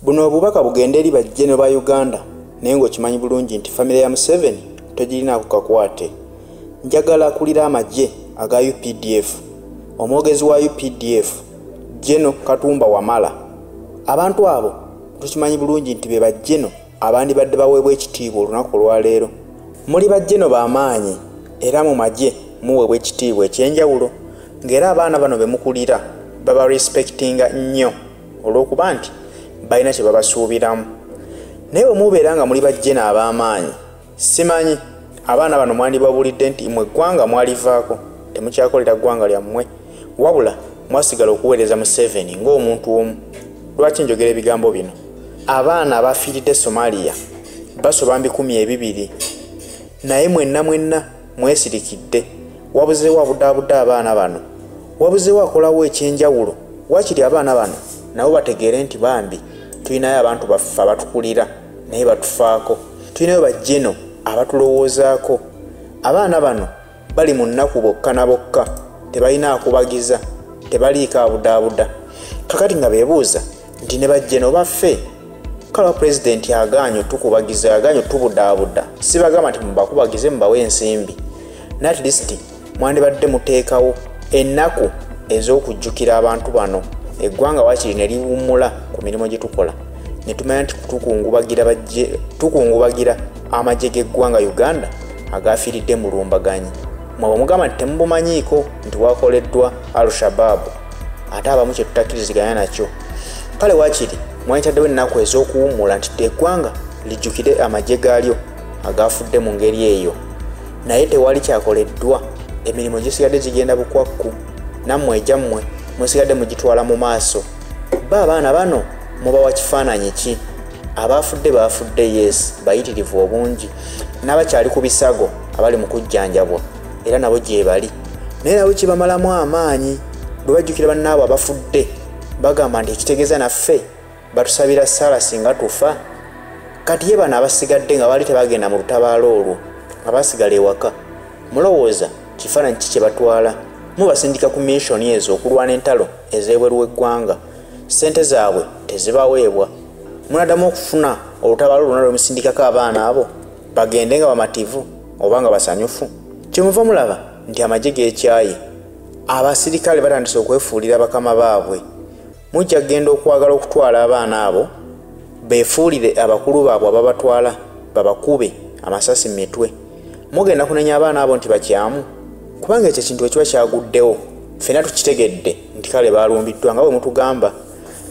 Buno obubaka bugenda eri bajjeno ba Uganda naye ng'okimanyi bulungi nti famire ya Museveni togirina kukakwate. Njagala akulira amagye aga UPDF, omwogezi wa UPDF Jeno Katumba Wamala. Abantu abo tukimanyi bulungi nti be bajjeno abandi badde baweebwa ekitiibwa olunaku olwaleero. Muli bajjeno b'amaanyi era mu magye muweebwa ekitiibwa ekyenjawulo, ng'era abaana bano be mukulira baba respectinga nnyo olw'okuba nti balina kye babasuubiramu. Naye bwe mubeera nga muli bajjeno ab'amaanyi, simanyi abaana bano mwandibabulidde nti mmwe eggwanga mwalivaako, temukyakolera ggwanga lyammwe, wabula mwasigala okuweereza Museveni ng'omuntu omu. Lwaki njogera ebigambo bino? Abaana abafiiridde Somalia basoba 200, naye mwenna mwesirikidde. Wabuzeewo abudaabudde abaana bano, wabuzeewo akolawo ekyenjawulo. Wakiri abaana bano nabo bategeere nti bambi tulinayo abantu baffe abatukulira naye batufaako, tulinayo bajjeno abatulowoozaako. Abaana bano bali mu nnaku bokka na bokka, tebalina akubagiza, tebaliika abudaabuda. Kakati nga beebuuza nti ne bajjeno baffe, kala pulezidenti agaanyo tukubagiza, agaanyo tubudaabuda, sibagamba nti mubakubagize mubawe ensimbi. At least mwandibadde muteekawo ennaku ez'okujjukira abantu bano, eggwanga wakiri ne liwummula ku mirimu gye tukola, ne tumanya nti tukungubagira amagye g'eggwanga Uganda agaafiiridde mu lumbaganyi. Mwe mugamba nti temubumanyiiko nti wakoleddwa Al-Shabaab, ate abamu kye tutakkiriziganya nakyo. Kale wakiri mwayitaddewo ennaku ez'okuwummula nti eggwanga lijjukire amagye gaalyo agaafudde mu ngeri eyo, naye tewali kyakoleddwa. Emirimu gisigadde gigenda bukwakku, nammwe egyammwe musigadde mugitwala mu maaso. Abaana bano mubawa kifaananyi ki? Abaafudde baafudde, yes, bayitirivu obungi, n'abakyali ku bisago abali mu kujjanjabwa era nabo gye bali, naye nabo kibamalamu amaanyi. Bwe bajjukira bannaabo abafudde bagamba nti ekitegeeza naffe batusabira ssala singa tufa. Kati ye bano abasigadde nga bali tebagenda mu lutabaalo olwo, abasigala ewaka, mulowooza kifaananyi ki kye batwala? Mubasindika ku missoni ezo okulwana entalo ez'ebweru w'eggwanga, ssente zaabwe tezibaweebwa. Munaddamu okufuna olutabaalo lwonna lwe musindikako abaana abo bagende nga bamativu oba nga basanyufu? Kyemuva mulaba nti amagye g'ekyayi, abasirikale batandise okwefuulira bakama baabwe. Mujja kgenda okwagala okutwala abaana abo beefuulire abakulu baabwe ababatwala, babakube amasasi mu mitwe. Mugenda kunenya abaana abo nti bakyamu, kubanga ekyo kintu ekiba kyaguddewo. Ffenna tukitegedde nti kale baalumbiddwa nga bwe mutugamba,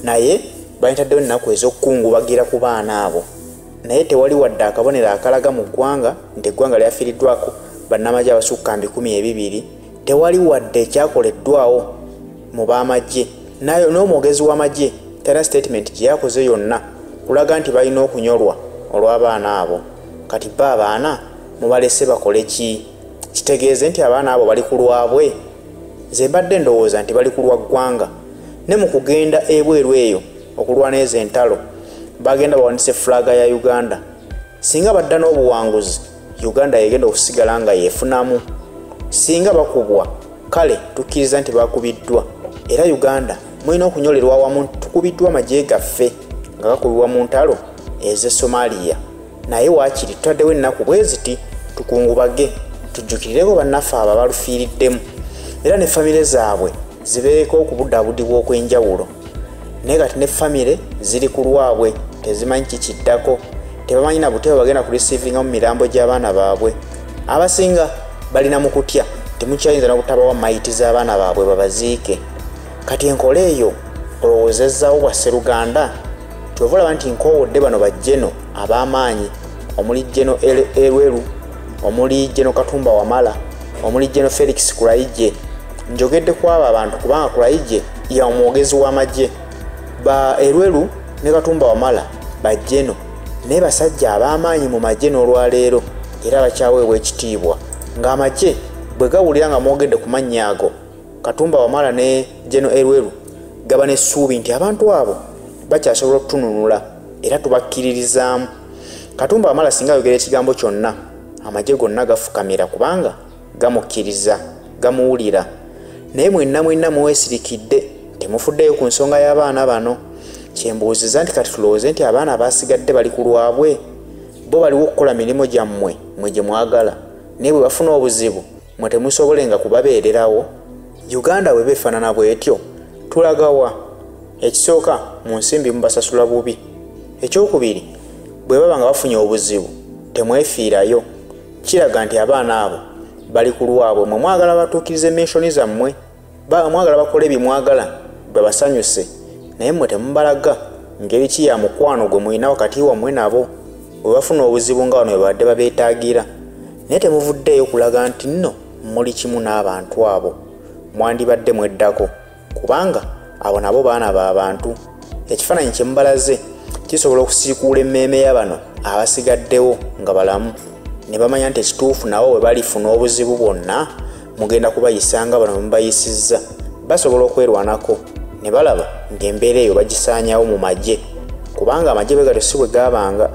naye bayitaddewo ennaku ez'okukungubagira ku baana abo. Naye tewali wadde akabonero akalaga mu ggwanga nti eggwanga lyafiiriddwako bannamagye abasukka 200. Tewali wadde ekyakoleddwawo mu b'amagye. Nayo n'omwogezi w'amagye tera statement gye yakoze yonna kulaga nti balina okunyolwa olw'abaana abo. Kati bo abaana mubalese bakole ki? Kitegeeze nti abaana abo bali ku lwabwe? Nze mbadde ndowooza nti bali ku lwa ggwanga. Ne mu kugenda ebweru eyo okulwana ezo entalo bagenda bawanise flaga ya Uganda. Singa badda n'obuwanguzi, Uganda yegenda okusigala nga yeefunamu. Singa bakubwa, kale tukkiriza nti bakubiddwa. Era Uganda mulina okunyolerwa awamu, tukubiddwa amagye gaffe nga gakubibwa mu ntalo ez'Esomalia. Naye waakiri tutaddewo ennaku bwe ziti tukungubage, tujjukirireko bannaffe abo abalufiiriddemu, era ne famire zaabwe zibeeko okubudaabudibwa okw'enjawulo. Naye kati ne famire ziri ku lwabwe, tezimanyi kikiddako, tebamanyi na buteeba bagenda kurisiivinga mu mirambo gy'abaana baabwe. Abasinga balina mu kutya, temukyayinza n'okutabawa mayiti z'abaana baabwe babaziike. Kati enkola eyo olowoozezzaawo bwa Sseruganda? Kyova olaba nti nkoowodde bano bajjeno ab'amaanyi, omuli Jeno Erweru, omuli Jeno Katumba Wamala, omuli Jeno Felix Kulayigye. Njogedde ku abo abantu kubanga Kulayigye ya omwogezi w'amagye. Ba Erweru ne Katumba Wamala bajjeno naye basajja ab'amaanyi mu magye n'olwaleero, era bakyaweebwa ekitiibwa. Ng'amagye bwe gawulira nga mwogedde ku mannya ago, Katumba Wamala ne Jeno Erweru, gaba n'essuubi nti abantu abo bakyasobola okutununula era tubakkiririzaamu. Katumba Wamala singa ayogera ekigambo kyonna, amagye gonna gafukamira kubanga gamukkiriza, gamuwulira. Naye mwenna mweesirikidde, temufuddeyo ku nsonga y'abaana bano. kyembuuziza nti kati tulowooze nti abaana abasigadde bali ku lwabwe bo baliwo okukola mirimu gyammwe mwe gye mwagala naye bwe bafuna obuzibu mwe temusobolenga kubabeererawo. Uganda bwe beefaanana bw'etyo tulagawa? Ekisooka mu nsimbi mubasasula bubi. Ekyokubiri bwe baba nga bafunye obuzibu temwefiirayo. Kiraga nti abaana abo bali ku lwabwe mwe mwagala batuukirize menshoni zammwe mwagala bakole ebimwagala babasanyuse naye mmwe temubalaga ngeri ki ya mukwano gwe mulina wakati wammwe nabo bwe bafuna obuzibu nga wano bwe badde babeetaagira naye temuvuddeeyo kulaga nti nno muli kimu n'abantu abo mwandibadde mweddako kubanga abo nabo baana b'abantu. Ekifaananyi kye mubalaze kisobola okusiikuula emmeeme y'abano abasigaddewo nga balamu ne bamanya nti ekituufu nabo bwe balifuna obuzibu bwonna mugenda kubayisanga bano mubayisizza basobola okwerwanako ne balaba ng'embeera eyo bagisaanyawo mu magye kubanga amagye bwe gato si bwe gaabanga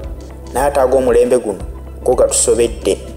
n'ate ag'omulembe guno go gatusobedde.